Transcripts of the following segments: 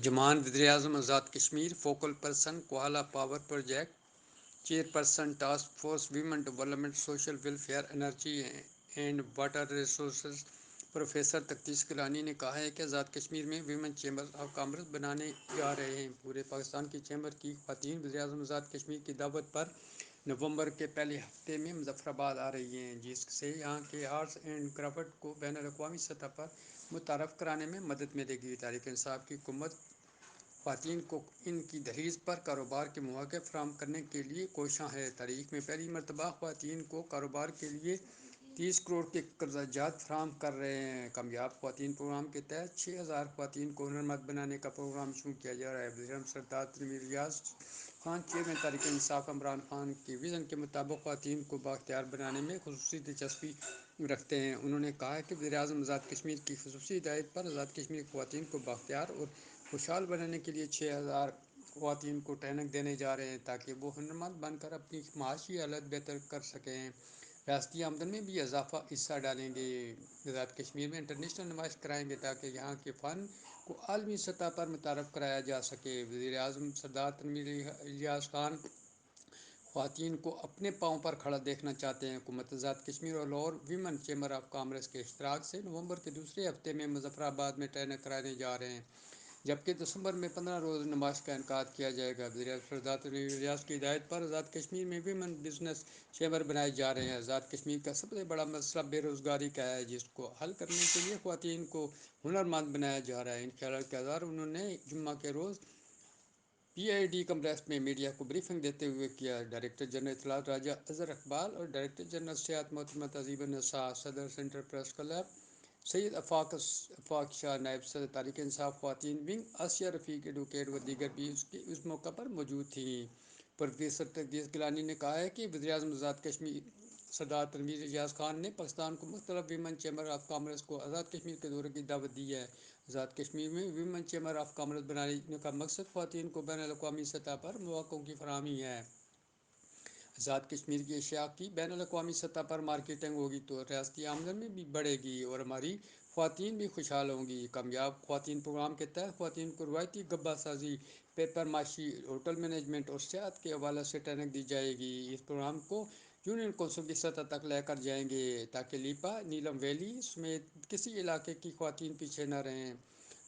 ترجمان وزیراعظم Azad Kashmir focal person Kohala power project chairperson task force women development social welfare energy and water resources professor تفتیش گیلانی نے کہا ہے کہ آزاد کشمیر میں ویمن چیمبر آف کامرس بنانے جا رہے ہیں۔ پورے پاکستان کی چیمبر کی خواتین وزیراعظم آزاد کشمیر کی دعوت پر نومبر کے پہلے ہفتے میں مظفر آباد آ رہی ہیں، جس سے یہاں کے آرٹس اینڈ کرافٹ کو بین الاقوامی سطح پر متعارف کرانے میں مدد ملے گی۔ تحریک انصاف کی حکومت خواتین کو ان کی دہلیز پر کاروبار کے مواقع فراہم کرنے کے لیے کوشاں ہے۔ تاریخ میں پہلی مرتبہ خواتین کو کاروبار کے لیے 30 کروڑ کے قرضہ جات فراہم کر رہے ہیں۔ کامیاب خواتین پروگرام کے تحت 6,000 خواتین کو ہنرمند بنانے کا پروگرام شروع کیا جا رہا ہے۔ وزیراعظم سردار تنویر ریاض خان چیئرمین تحریک انصاف عمران خان کے وژن کے مطابق خواتین کو بااختیار بنانے میں خصوصی دلچسپی رکھتے ہیں۔ انہوں نے کہا کہ وزیراعظم آزاد کشمیر کی خصوصی ہدایت پر آزاد کشمیر کی خواتین کو بااختیار اور خوشحال بنانے کے لیے 6,000 خواتین کو ٹریننگ دینے جا رہے ہیں تاکہ وہ ہنرمند بن کر اپنی معاشی حالت بہتر کر سکیں، ریاستی آمدن میں بھی اضافہ حصہ ڈالیں گے، آزاد کشمیر میں انٹرنیشنل نمائش کرائیں گے تاکہ یہاں کے فن کو عالمی سطح پر متعارف کرایا جا سکے۔ وزیر اعظم سردار تنویر ریاض خان خواتین کو اپنے پاؤں پر کھڑا دیکھنا چاہتے ہیں۔ حکومت آزاد کشمیر اور Lahore women chamber of commerce کے اشتراک سے نومبر کے دوسرے ہفتے میں مظفر آباد میں ٹریننگ کرانے جا رہے ہیں، جبکہ دسمبر میں 15 روز نمائش کا انعقاد کیا جائے گا۔ وزیر اعظم سردار تنویر ریاض کی ہدایت پر آزاد کشمیر میں ویمن بزنس چیمبر بنائے جا رہے ہیں۔ آزاد کشمیر کا سب سے بڑا مسئلہ بے روزگاری کا ہے، جس کو حل کرنے کے لیے خواتین کو ہنرمند بنایا جا رہا ہے۔ ان خیالات کا اظہار انہوں نے جمعہ کے روز پی آئی ڈی کمپلیکس میں میڈیا کو بریفنگ دیتے ہوئے کیا۔ ڈائریکٹر جنرل اطلاعات راجہ اظہر اقبال اور ڈائریکٹر جنرل سیاحت محترمہ تہذیب النساء، صدر سینٹرل پریس کلب سید آفاق شاہ، نائب صدر تحریک انصاف خواتین ونگ آسیہ رفیق، ایڈوکیٹ و دیگر بھی اس موقع پر موجود تھیں۔ پروفیسر تفتیش گیلانی نے کہا کہ وزیراعظم آزاد کشمیر سردار تنویر ریاض خان نے پاکستان کو مختلف ویمن چیمبر آف کامرس کو آزاد کشمیر کے دورے کی دعوت دی ہے۔ آزاد کشمیر میں ویمن چیمبر آف کامرس بنانے کا مقصد خواتین کو بین الاقوامی سطح پر مواقع کی فراہمی ہے۔ آزاد کشمیر کی اشیاء کی بین الاقوامی سطح پر مارکیٹنگ ہوگی تو ریاستی آمدن میں بھی بڑھے گی اور ہماری خواتین بھی خوشحال ہوں گی۔ کامیاب خواتین پروگرام کے تحت خواتین کو روایتی گبہ سازی، پیپر ماشی، ہوٹل مینجمنٹ اور صحت کے حوالے سے ٹریننگ دی جائے گی۔ اس پروگرام کو یونین کونسل کی سطح تک لے کر جائیں گے تاکہ لیپا، نیلم ویلی سمیت کسی علاقے کی خواتین پیچھے نہ رہیں۔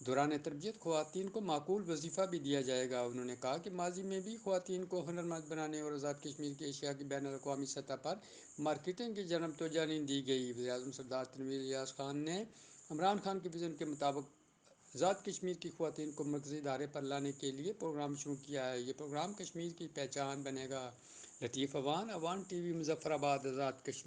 دوران تربیت خواتین کو معقول وظیفہ بھی دیا جائے گا۔ انہوں نے کہا کہ ماضی میں بھی خواتین کو ہنرمند بنانے اور آزاد کشمیر کی اشیاء کی بین الاقوامی سطح پر مارکیٹنگ کی جانب توجہ نہیں دی گئی۔ وزیر اعظم سردار تنویر ریاض خان نے عمران خان کے وژن کے مطابق آزاد کشمیر کی خواتین کو مرکزی دھارے پر لانے کے لیے پروگرام شروع کیا ہے۔ یہ پروگرام کشمیر کی پہچان بنے گا۔ لطیف اوان ٹی وی، مظفر آباد۔ آزاد کشمیر۔